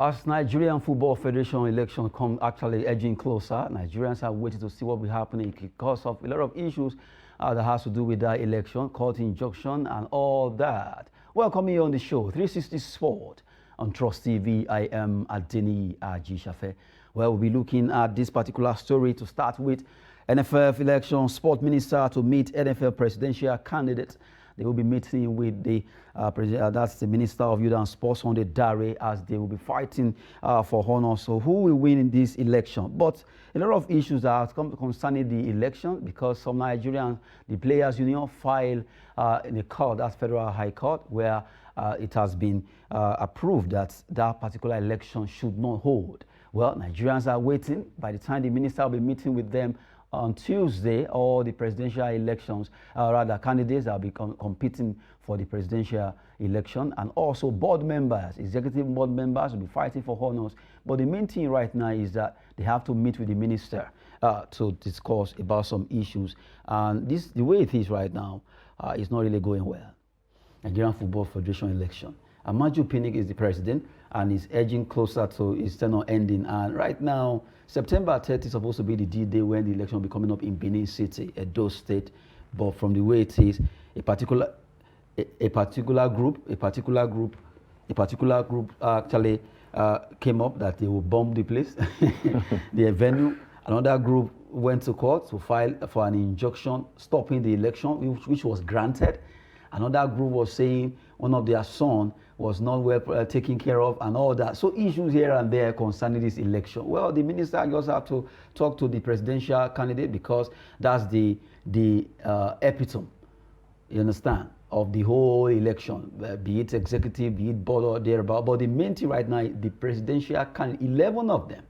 As Nigerian Football Federation election come actually edging closer, Nigerians are waiting to see what will happen because of a lot of issues that has to do with that election, court injunction, and all that. Welcome here on the show, 360 Sport on Trust TV. I am Adeni Ajishafe. Well, we'll be looking at this particular story to start with. NFF election, Sport Minister to meet NFF presidential candidates. They will be meeting with the that's the Minister of Youth and Sports, Sunday Dare, as they will be fighting for honor. So who will win in this election? But a lot of issues are concerning the election because some Nigerians, the Players Union, filed in the court, that's Federal High Court, where it has been approved that that particular election should not hold. Well, Nigerians are waiting. By the time the minister will be meeting with them on Tuesday, all the presidential elections, rather candidates that will be competing for the presidential election, and also board members, executive board members will be fighting for honors. But the main thing right now is that they have to meet with the minister to discuss about some issues. And this, the way it is right now, is not really going well. Nigerian Football Federation election. Amaju Pinnick is the president and is edging closer to its tenure ending. And right now, September 30th is supposed to be the D-Day when the election will be coming up in Benin City, Edo State. But from the way it is, a particular group actually came up that they will bomb the place, the venue. Another group went to court to file for an injunction stopping the election, which was granted. Another group was saying one of their sons was not well taken care of and all that. So issues here and there concerning this election. Well, the minister just have to talk to the presidential candidate because that's the epitome, you understand, of the whole election, be it executive, be it board or thereabout. But the main thing right now, the presidential candidate, 11 of them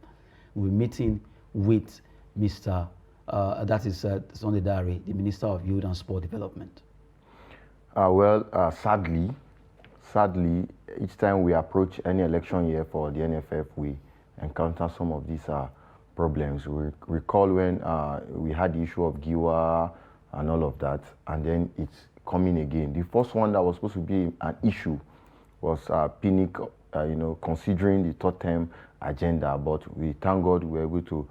will be meeting with Mr. That is Sunday Dare, the Minister of Youth and Sport Development. Sadly, each time we approach any election year for the NFF, we encounter some of these problems. We recall when we had the issue of Giwa and all of that, and then it's coming again. The first one that was supposed to be an issue was Pinnick, considering the third term agenda, but we thank God we were able to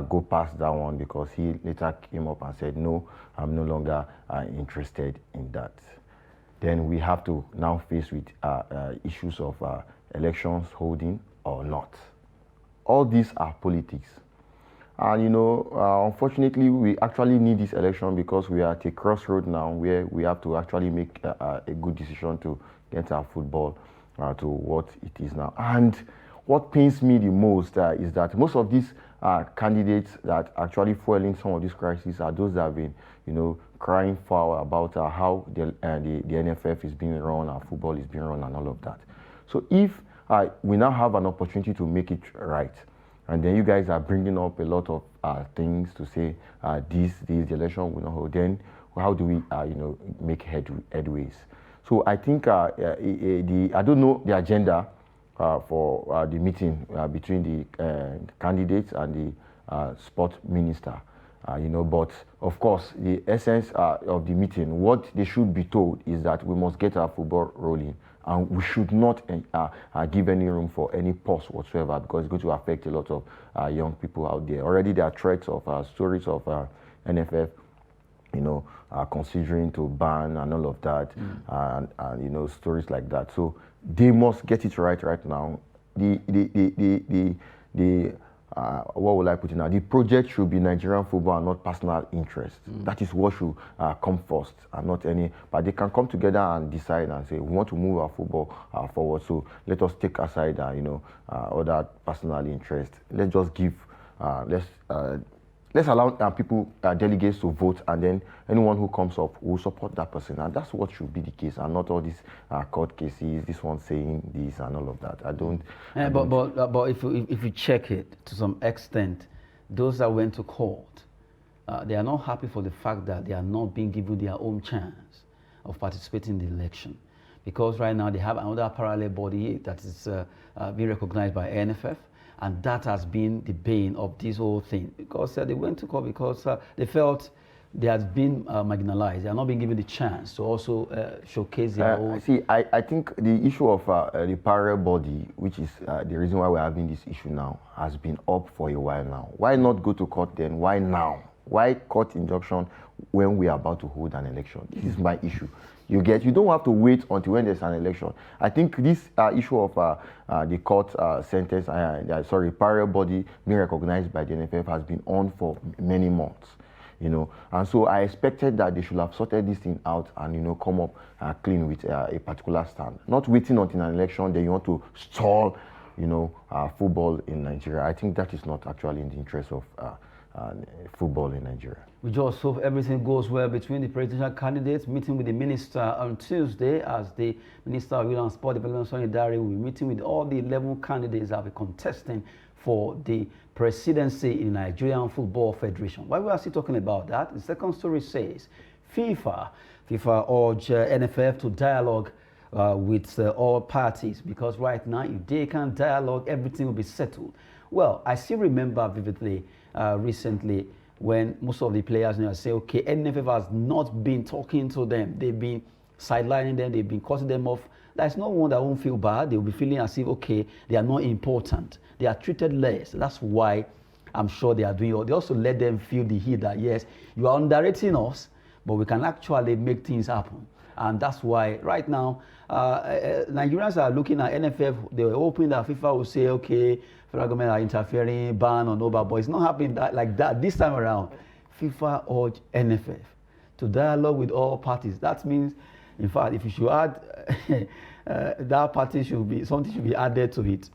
go past that one because he later came up and said, no, I'm no longer interested in that. Then we have to now face with issues of elections holding or not. All these are politics. And unfortunately, we actually need this election because we are at a crossroad now where we have to actually make a good decision to get our football to what it is now. And what pains me the most is that most of these candidates that actually fueling some of these crises are those that have been, crying foul about how the NFF is being run, our football is being run, and all of that. So if we now have an opportunity to make it right, and then you guys are bringing up a lot of things to say the election will not hold, then how do we, make headways? So I think I don't know the agenda for the meeting between the candidates and the sport minister. But of course, the essence of the meeting, what they should be told is that we must get our football rolling and we should not give any room for any pause whatsoever because it's going to affect a lot of young people out there. Already there are threats of stories of NFF, considering to ban and all of that, and stories like that. So they must get it right now. What will I put in now? The project should be Nigerian football and not personal interest. That is what should come first and not any. But they can come together and decide and say, we want to move our football forward. So let us take aside, other personal interest. Let's just give, let's allow people, delegates to vote, and then anyone who comes up will support that person. And that's what should be the case, and not all these court cases, this one saying this and all of that. But if you check it to some extent, those that went to court, they are not happy for the fact that they are not being given their own chance of participating in the election. Because right now they have another parallel body that is being recognized by NFF. And that has been the bane of this whole thing because they went to court because they felt they have been marginalized. They are not being given the chance to also showcase their own. See, I think the issue of the parallel body, which is the reason why we're having this issue now, has been up for a while now. Why not go to court then? Why now? Why court injunction when we are about to hold an election? This is my issue. You don't have to wait until when there's an election. I think this issue of the court sentence, parallel body being recognized by the NFF has been on for many months, and so I expected that they should have sorted this thing out and, come up clean with a particular stand. Not waiting until an election, then you want to stall, football in Nigeria. I think that is not actually in the interest of football in Nigeria. We just hope everything goes well between the presidential candidates. Meeting with the minister on Tuesday, as the Minister of Youth and Sport Development, Sonny Dare, will be meeting with all the 11 candidates that will be contesting for the presidency in Nigerian Football Federation. While we are still talking about that, the second story says FIFA urged NFF to dialogue with all parties, because right now, if they can't dialogue, everything will be settled. Well, I still remember vividly recently when most of the players say, okay, NFF has not been talking to them. They've been sidelining them. They've been cutting them off. There's no one that won't feel bad. They'll be feeling as if, okay, they are not important. They are treated less. That's why I'm sure they are doing it. They also let them feel the heat that, yes, you are underrating us, but we can actually make things happen. And that's why right now, Nigerians are looking at NFF. They were hoping that FIFA will say, okay, federal government are interfering, ban on over, but it's not happening like that this time around. FIFA urged NFF to dialogue with all parties. That means, in fact, if you should add, that party something should be added to it.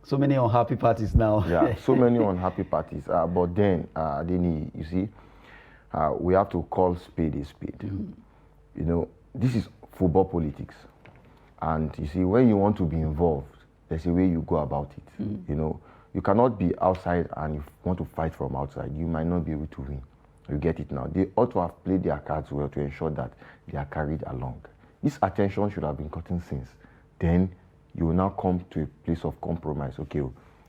So many unhappy parties now. Yeah, so many unhappy parties. But then, you see, we have to call spade a spade. This is football politics. And you see, when you want to be involved, there's a way you go about it. You cannot be outside and you want to fight from outside. You might not be able to win. You get it now. They ought to have played their cards well to ensure that they are carried along. This attention should have been gotten since. Then you will now come to a place of compromise. Okay,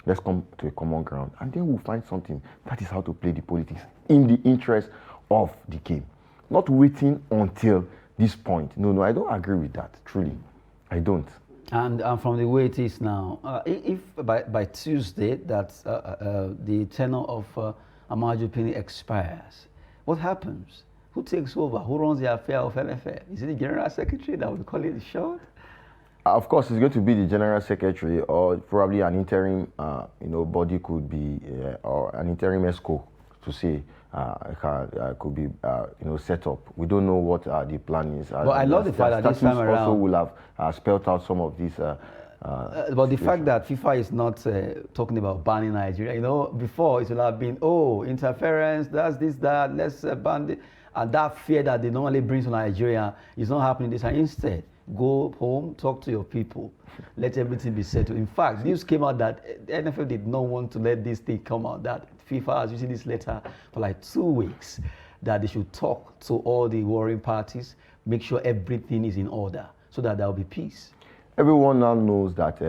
let's come to a common ground. And then we'll find something. That is how to play the politics in the interest of the game. Not waiting until this point. No, I don't agree with that, truly. I don't. And from the way it is now, if by Tuesday that the tenure of Amaju Pini expires, what happens? Who takes over? Who runs the affair of NFF? Is it the General Secretary that will call it the shot? Of course, it's going to be the General Secretary, or probably an interim body could be, or an interim ESCO to say, could be set up. We don't know what the plan is. But I love the fact that this time around also will have spelled out some of these. But the fact that FIFA is not talking about banning Nigeria, before it would have been, interference, that's this, that, let's ban it. And that fear that they normally bring to Nigeria is not happening this time. Instead, go home, talk to your people, let everything be settled. In fact, news came out that the NFF did not want to let this thing come out, that FIFA has used this letter for like 2 weeks, that they should talk to all the warring parties, make sure everything is in order, so that there will be peace. Everyone now knows that,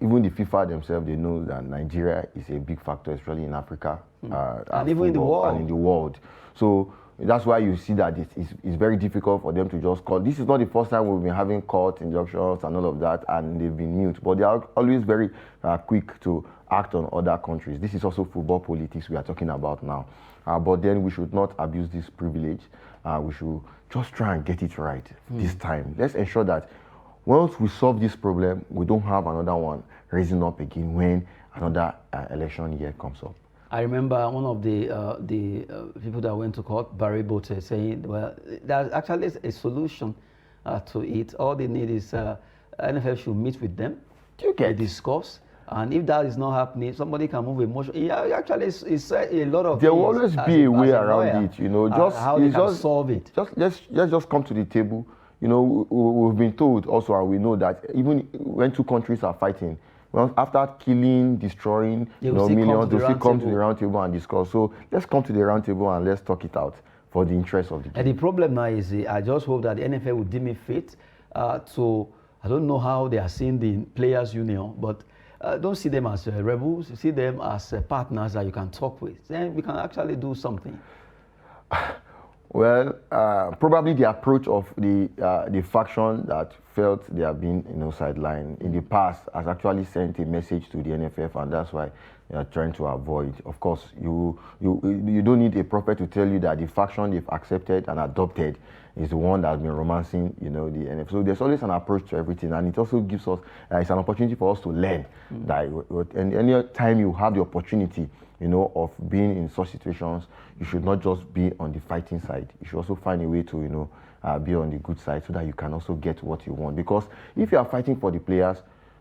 even the FIFA themselves, they know that Nigeria is a big factor, especially in Africa, and even in the world. And in the world. So that's why you see that it's very difficult for them to just call. This is not the first time we've been having court injunctions and all of that, and they've been mute. But they are always very quick to act on other countries. This is also football politics we are talking about now. But then we should not abuse this privilege. We should just try and get it right this time. Let's ensure that once we solve this problem, we don't have another one raising up again when another election year comes up. I remember one of the people that went to court, Barry Bote, saying, well, there's actually a solution to it. All they need is NFF should meet with them, discuss, and if that is not happening, somebody can move a motion. Actually, it's a lot of there will always be a way around it, just how they can solve it. Let's just come to the table. We've been told also, and we know that even when two countries are fighting, well, after killing, destroying millions, they'll still come to the round table and discuss. So let's come to the round table and let's talk it out for the interest of the game. And the problem now is, I just hope that the NFL will deem it fit to, I don't know how they are seeing the players' union, but don't see them as rebels, see them as partners that you can talk with. Then we can actually do something. Well, probably the approach of the faction that felt they have been, sidelined in the past has actually sent a message to the NFF, and that's why they are trying to avoid. Of course, you don't need a prophet to tell you that the faction they've accepted and adopted is the one that's been romancing, the NFF. So there's always an approach to everything, and it also gives us it's an opportunity for us to learn. That and any time you have the opportunity, of being in such situations, you should not just be on the fighting side. You should also find a way to, be on the good side so that you can also get what you want. Because if you are fighting for the players,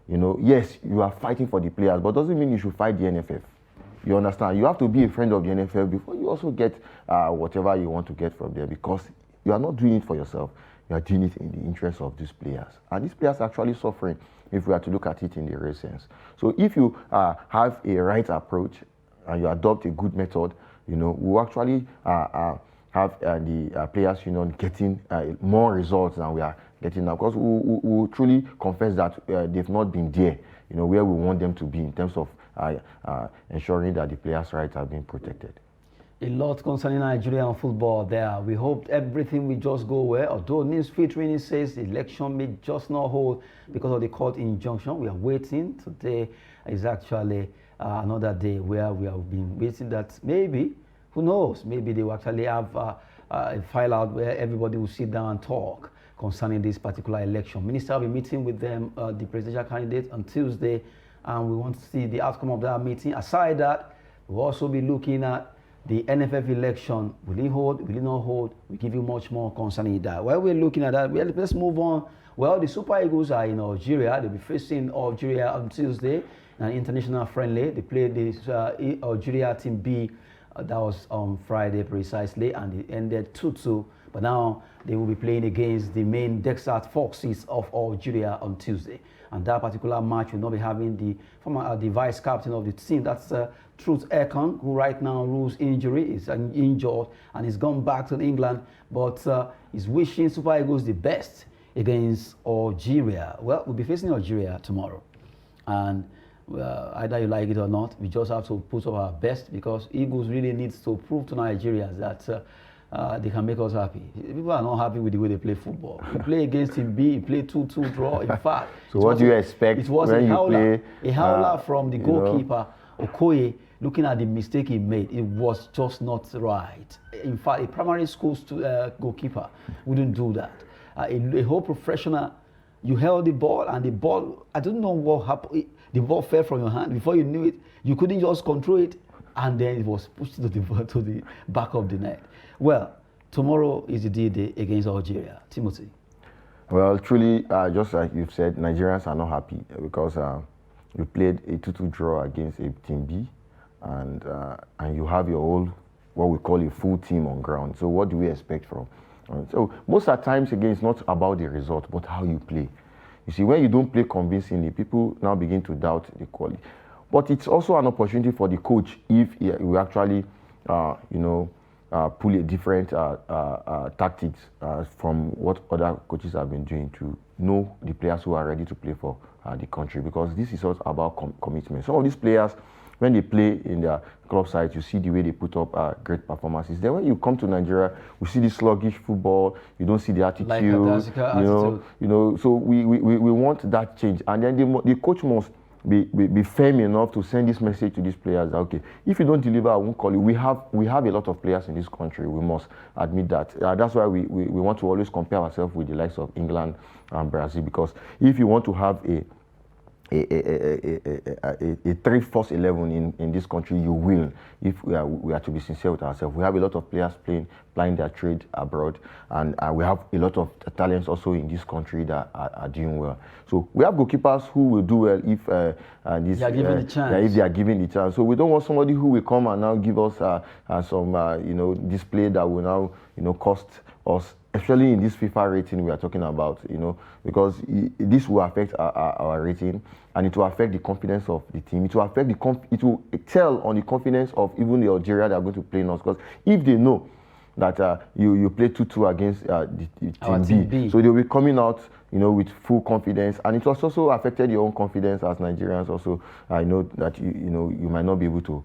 yes, you are fighting for the players, but doesn't mean you should fight the NFF. You understand? You have to be a friend of the NFF before you also get whatever you want to get from there, because you are not doing it for yourself. You are doing it in the interest of these players. And these players are actually suffering if we are to look at it in the real sense. So if you have a right approach, and you adopt a good method, we'll actually have the players union getting more results than we are getting now. Because we truly confess that they've not been there, where we want them to be in terms of ensuring that the players' rights are being protected. A lot concerning Nigerian football there. We hope everything will just go well. Although news featuring says the election may just not hold because of the court injunction. We are waiting. Today is actually another day where we have been waiting that maybe, who knows, maybe they will actually have a file out where everybody will sit down and talk concerning this particular election. Minister will be meeting with them, the presidential candidate, on Tuesday, and we want to see the outcome of that meeting. Aside that, we'll also be looking at the NFF election. Will it hold? Will it not hold? We'll give you much more concerning that. While we're looking at that, let's move on. Well, the Super Eagles are in Algeria. They'll be facing Algeria on Tuesday. An international friendly. They played this Algeria Team B. That was on Friday precisely, and it ended 2-2. But now they will be playing against the main Desert Foxes of Algeria on Tuesday. And that particular match will not be having the former the vice captain of the team. That's Truth Ekong, who right now rules injury. Is injured and he's gone back to England. But he's wishing Super Eagles the best against Algeria. Well, we'll be facing Algeria tomorrow, and either you like it or not, we just have to put up our best, because Eagles really needs to prove to Nigerians that they can make us happy. People are not happy with the way they play football. You play against Team B, you play 2-2 draw. In fact, so what do you expect? It was when a howler from the goalkeeper, Okoye, looking at the mistake he made. It was just not right. In fact, a primary school goalkeeper wouldn't do that. A whole professional, you held the ball, and the ball, I don't know what happened. The ball fell from your hand. Before you knew it, you couldn't just control it, and then it was pushed to the back of the net. Well, tomorrow is the D-Day against Algeria. Timothy. Well, truly, just like you've said, Nigerians are not happy because you played a 2-2 draw against a Team B, and you have your whole, what we call a full team on ground. So what do we expect from? So most of the times, again, it's not about the result, but how you play. You see, when you don't play convincingly, people now begin to doubt the quality. But it's also an opportunity for the coach if we actually, pull a different tactics from what other coaches have been doing to know the players who are ready to play for the country. Because this is also about commitment. Some of these players, when they play in their club side, you see the way they put up great performances. Then when you come to Nigeria, we see the sluggish football. You don't see the attitude. Like attitude. So we want that change. And then the coach must be firm enough to send this message to these players that, okay, if you don't deliver, I won't call you. We have a lot of players in this country. We must admit that. That's why we want to always compare ourselves with the likes of England and Brazil, because if you want to have a 3-4 11 in this country, you will, if we are to be sincere with ourselves. We have a lot of players playing their trade abroad, and we have a lot of talents also in this country that are doing well. So we have goalkeepers who will do well if if they are given the chance. So we don't want somebody who will come and now give us some display that will now cost us, especially in this FIFA rating we are talking about, because this will affect our rating, and it will affect the confidence of the team. It will affect it will tell on the confidence of even the Algeria that are going to play in us, because if they know that you play 2-2 against the team B, so they'll be coming out with full confidence, and it was also affected your own confidence as Nigerians. Also, I know that you might not be able to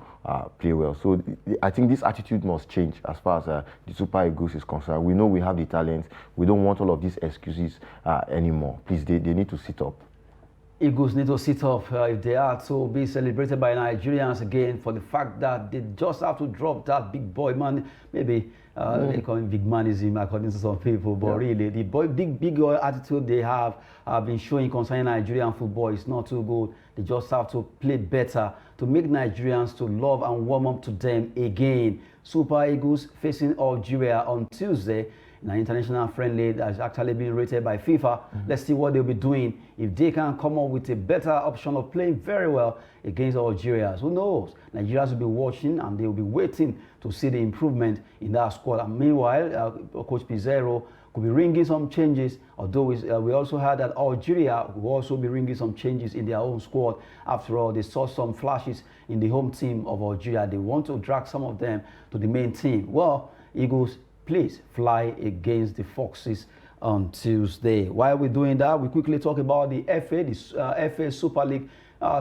play well. So I think this attitude must change as far as the Super Eagles is concerned. We know we have the talent. We don't want all of these excuses anymore. Please, they need to sit up. Eagles need to sit up if they are to be celebrated by Nigerians again for the fact that they just have to drop that big boy man. Maybe they call him big manism according to some people, but really the big boy attitude they have been showing concerning Nigerian football is not too good. They just have to play better to make Nigerians to love and warm up to them again. Super Eagles facing Algeria on Tuesday in an international friendly that has actually been rated by FIFA. Let's see what they'll be doing. If they can come up with a better option of playing very well against Algeria, who knows? Nigerians will be watching and they will be waiting to see the improvement in that squad. And meanwhile, Coach Pizarro could be ringing some changes, although we also heard that Algeria will also be ringing some changes in their own squad. After all, they saw some flashes in the home team of Algeria. They want to drag some of them to the main team. Well, Eagles, please fly against the Foxes on Tuesday. While we're doing that, we quickly talk about the FA, the FA Super League.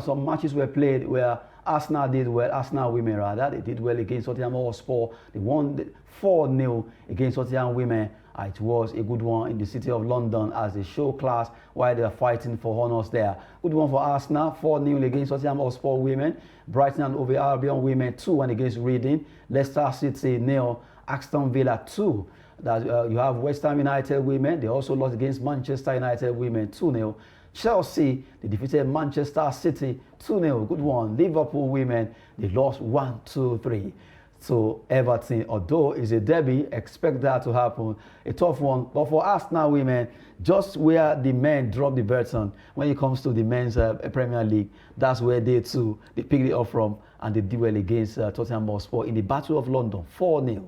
Some matches were played where Arsenal did well, Arsenal women rather. They did well against Tottenham Hotspur. They won 4-0 against Tottenham women. It was a good one in the city of London as they show class while they are fighting for honours there. Good one for Arsenal, 4-0 against Tottenham Hotspur women. Brighton and Hove Albion women 2-1 against Reading. Leicester City 0. Aston Villa 2. You have West Ham United women. They also lost against Manchester United women 2-0. Chelsea, they defeated Manchester City 2-0. Good one. Liverpool women, they lost 1-2-3. So Everton, although it's a derby, expect that to happen. A tough one. But for Arsenal women, just where the men drop the baton when it comes to the men's Premier League, that's where they picked it up from, and they did well against Tottenham Hotspur in the Battle of London, 4-0.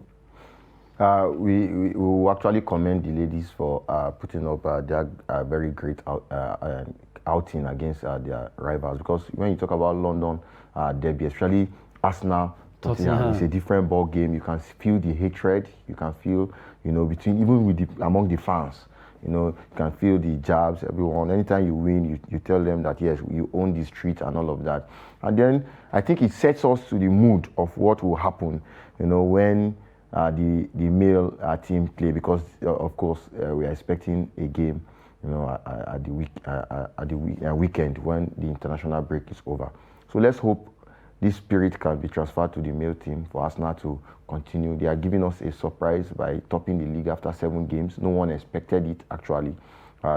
We will actually commend the ladies for putting up their very great outing against their rivals, because when you talk about London derby, especially Arsenal, Tottenham, it's a different ball game. You can feel the hatred. You can feel, between even among the fans. You can feel the jabs. Everyone, anytime you win, you tell them that yes, you own the street and all of that. And then I think it sets us to the mood of what will happen. When the male team play, because of course we are expecting a game, at the weekend when the international break is over. So let's hope this spirit can be transferred to the male team for Arsenal to continue. They are giving us a surprise by topping the league after 7 games. No one expected it actually,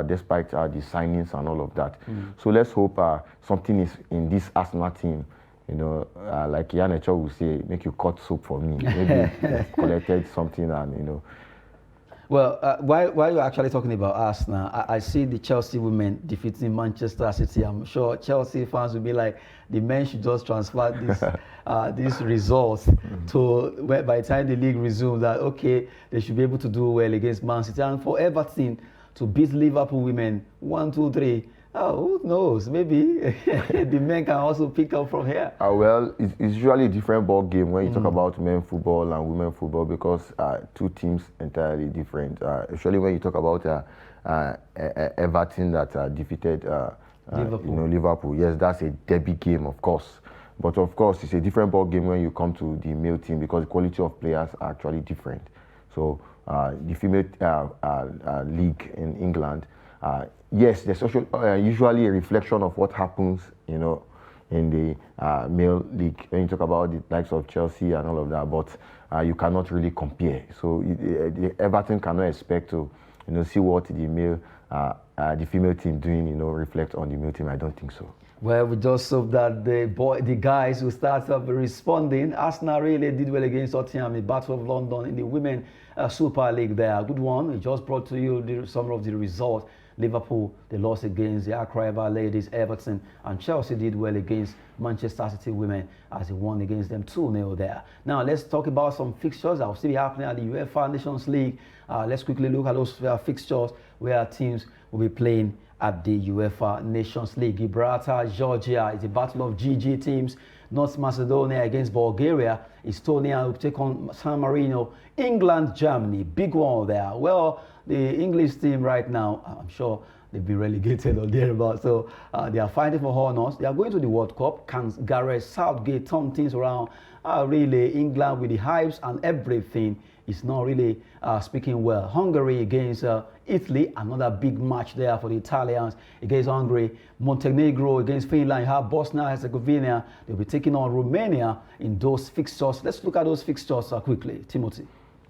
despite the signings and all of that. So let's hope something is in this Arsenal team. Like Ian Echo will say, make you cut soup for me. Maybe collected something and, Well, while you're actually talking about Arsenal, I see the Chelsea women defeating Manchester City. I'm sure Chelsea fans will be like, the men should just transfer these results to by the time the league resumes, that okay, they should be able to do well against Man City. And for Everton to beat Liverpool women 1-2-3. Who knows? Maybe the men can also pick up from here. Well, it's usually a different ball game when you talk about men football and women football, because two teams entirely different. Especially when you talk about Everton that defeated Liverpool. Yes, that's a derby game, of course. But of course, it's a different ball game when you come to the male team, because the quality of players are actually different. So the female league in England. Yes, there's usually a reflection of what happens, in the male league when you talk about the likes of Chelsea and all of that. But you cannot really compare. So the Everton cannot expect to, see what the female team doing, reflect on the male team. I don't think so. Well, we just hope that the guys who start up responding. Arsenal really did well against Tottenham in the Battle of London in the Women Super League there. Good one. We just brought to you some of the results. Liverpool, they lost against the Ark-rival ladies, Everton, and Chelsea did well against Manchester City women as they won against them 2-0 there. Now, let's talk about some fixtures that will still be happening at the UEFA Nations League. Let's quickly look at those fixtures where teams will be playing at the UEFA Nations League. Gibraltar, Georgia is a battle of GG teams. North Macedonia against Bulgaria. Estonia will take on San Marino. England, Germany, big one there. Well, the English team right now, I'm sure they've been relegated or thereabouts. So they are fighting for honors. They are going to the World Cup. Can Gareth Southgate turn things around? Really, England with the hypes and everything is not really speaking well. Hungary against Italy, another big match there for the Italians against Hungary. Montenegro against Finland. You have Bosnia-Herzegovina. They'll be taking on Romania in those fixtures. Let's look at those fixtures quickly. Timothy.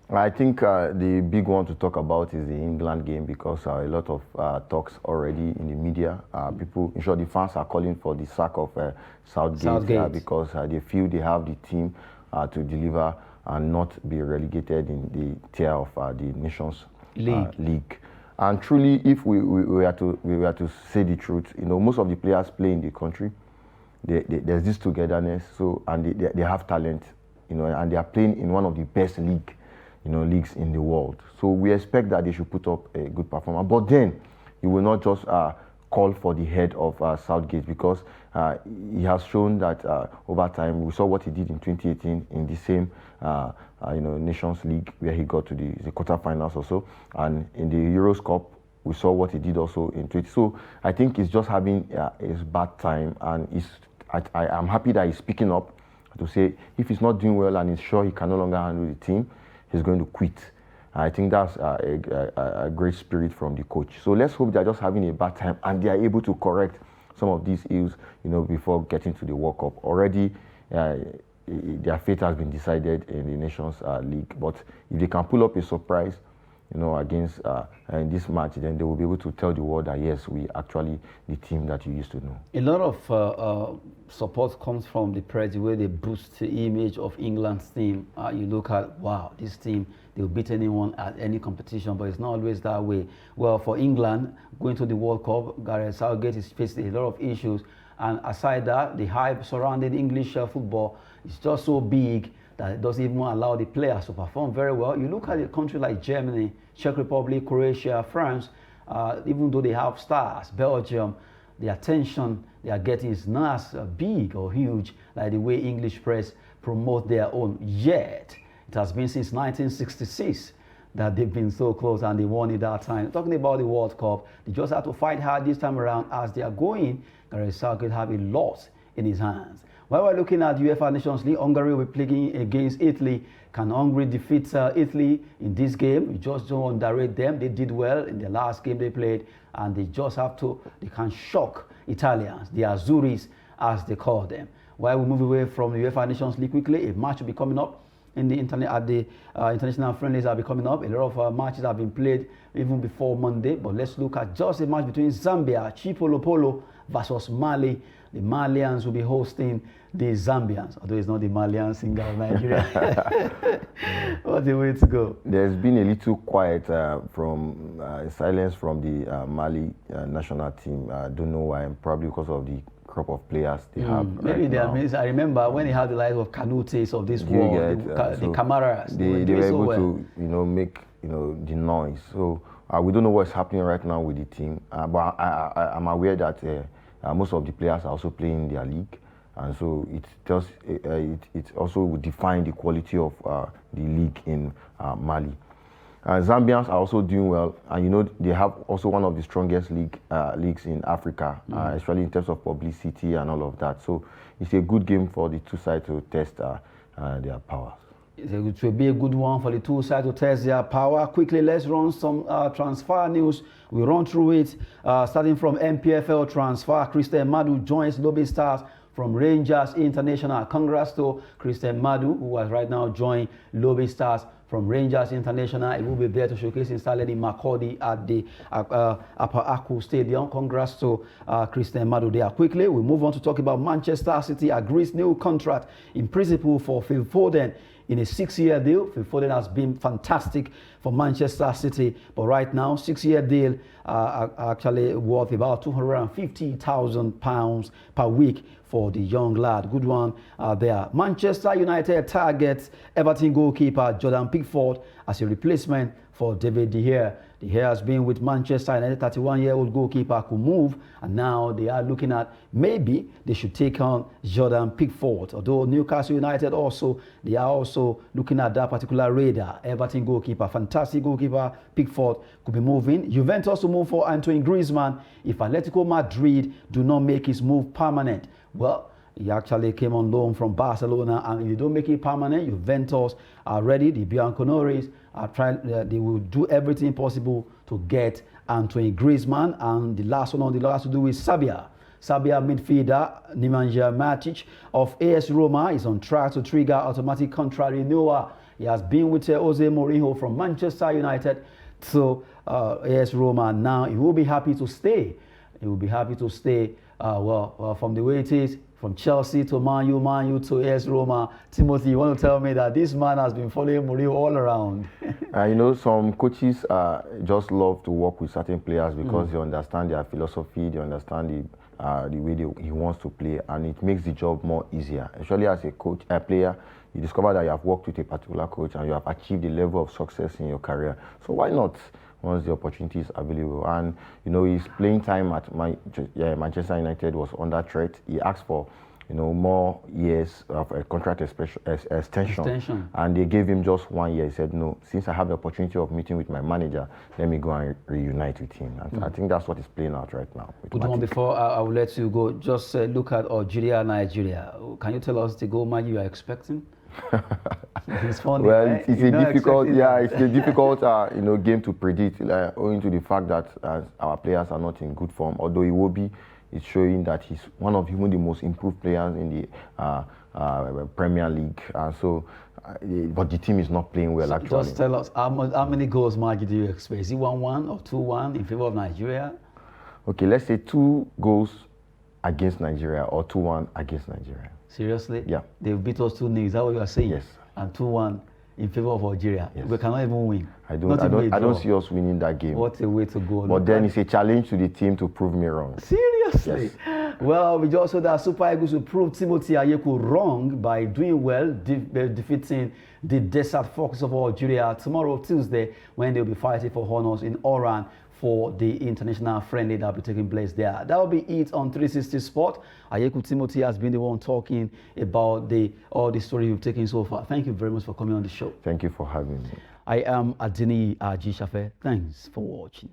I think the big one to talk about is the England game, because a lot of talks already in the media. People, in short, the fans are calling for the sack of Southgate. Because they feel they have the team to deliver and not be relegated in the tier of the Nations League. And truly, if we were to say the truth, most of the players play in the country. There's this togetherness, and they have talent, and they are playing in one of the best leagues in the world. So we expect that they should put up a good performance. But then you will not just call for the head of Southgate, because he has shown that over time. We saw what he did in 2018 in the same Nations League, where he got to the quarterfinals or so, and in the Euros Cup we saw what he did also in 20. So I think he's just having his bad time, and I'm happy that he's picking up to say if he's not doing well and he's sure he can no longer handle the team, he's going to quit. I think that's a great spirit from the coach. So let's hope they're just having a bad time and they are able to correct some of these ills, before getting to the World Cup. Already, their fate has been decided in the Nations League. But if they can pull up a surprise, against in this match, then they will be able to tell the world that yes, we actually the team that you used to know. A lot of support comes from the press, the way they boost the image of England's team. You look at, wow, this team, they'll beat anyone at any competition, but it's not always that way. Well, for England, going to the World Cup, Gareth Southgate is facing a lot of issues. And aside that, the hype surrounding English football is just so big that it doesn't even allow the players to perform very well. You look at a country like Germany, Czech Republic, Croatia, France, even though they have stars, Belgium, the attention they are getting is not as big or huge like the way English press promote their own. Yet, it has been since 1966 that they've been so close and they won it that time. Talking about the World Cup, they just have to fight hard this time around. As they are going, Gareth Southgate have a lot in his hands. While we're looking at UEFA Nations League, Hungary will be playing against Italy. Can Hungary defeat Italy in this game? You just don't underrate them. They did well in the last game they played, and they just have to, they can shock Italians, the Azuris as they call them. While we move away from the UEFA Nations League quickly, a match will be coming up in the international friendlies are coming up. A lot of matches have been played even before Monday, but let's look at just a match between Zambia, Chipolopolo versus Mali. The Malians will be hosting the Zambians, although it's not the Malians in Nigeria. What a way to go. There's been a little quiet from silence from the Mali national team. I don't know why, probably because of the crop of players they have. Maybe right they are missing. I remember when they had the likes of Canutes of this world, the Camaras. They were able to make the noise. So we don't know what's happening right now with the team, but I'm aware that most of the players are also playing in their league, and so it also would define the quality of the league in Mali. Zambians are also doing well, and they have also one of the strongest leagues in Africa, especially in terms of publicity and all of that. So it's a good game for the two sides to test their powers. It will be a good one for the two sides to test their power. Quickly, let's run some transfer news. We run through it, starting from MPFL transfer. Christian Madu joins Lobby Stars from Rangers International. Congrats to Christian Madu, who has right now joined Lobby Stars from Rangers International. He will be there to showcase his talent in Makurdi at the Upper Aku Stadium. Congrats to Christian Madu there. Quickly, we move on to talk about Manchester City agrees new contract in principle for Phil Foden in a 6-year deal. Phil Foden has been fantastic for Manchester City, but right now, 6-year deal actually worth about £250,000 per week for the young lad. Good one there. Manchester United targets Everton goalkeeper Jordan Pickford as a replacement for David De Gea. The hair has been with Manchester United. 31-year-old goalkeeper could move, and now they are looking at maybe they should take on Jordan Pickford. Although Newcastle United they are also looking at that particular radar. Everton goalkeeper, fantastic goalkeeper Pickford could be moving. Juventus will move for Antoine Griezmann if Atletico Madrid do not make his move permanent. Well, he actually came on loan from Barcelona, and if you don't make it permanent, Juventus are ready. The Bianconeri are trying. They will do everything possible to get Antoine Griezmann. And the last one on the list has to do with Serbia midfielder Nemanja Matic of AS Roma is on track to trigger automatic contract renewal. He has been with Jose Mourinho from Manchester United to AS Roma. Now he will be happy to stay. He will be happy to stay. From the way it is, from Chelsea to Man U to AS Roma. Timothy, you want to tell me that this man has been following Mourinho all around? Some coaches just love to work with certain players because they understand their philosophy, they understand the way he wants to play, and it makes the job more easier. Actually, as a player, you discover that you have worked with a particular coach and you have achieved a level of success in your career. So why not? Once the opportunity is available, and his playing time at Manchester United was under threat. He asked for more years of a contract extension, and they gave him just 1 year. He said, no, since I have the opportunity of meeting with my manager, let me go and reunite with him. And I think that's what is playing out right now. Good one. Before I will let you go, just look at Algeria, Nigeria. Can you tell us the goal match you are expecting? It's funny, well, right? it's a difficult, it's a difficult, game to predict, owing to the fact that our players are not in good form. Although Iwobi is showing that he's one of even the most improved players in the Premier League, but the team is not playing well. Actually, just tell us how many goals, Maggie, do you expect? Is it 1-1 or 2-1 in favor of Nigeria? Okay, let's say 2 goals against Nigeria or 2-1 against Nigeria. Seriously? Yeah. They've beat us 2-0. Is that what you are saying? Yes. And 2-1 in favor of Algeria. Yes. We cannot even win. I don't see us winning that game. What a way to go. But then it's a challenge to the team to prove me wrong. Seriously? Yes. Well, we just saw that Super Eagles will prove Timothy Ayeku wrong by doing well, defeating the Desert Fox of Algeria tomorrow, Tuesday, when they'll be fighting for honors in Oran for the international friendly that will be taking place there. That will be it on 360 Sport. Ayeku Timothy has been the one talking about all the story you've taken so far. Thank you very much for coming on the show. Thank you for having me. I am Adini Ajishafe. Thanks for watching.